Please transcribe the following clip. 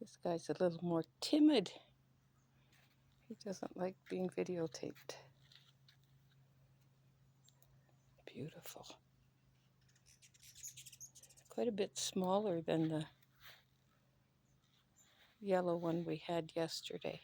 This guy's a little more timid. He doesn't like being videotaped. Beautiful. Quite a bit smaller than the yellow one we had yesterday.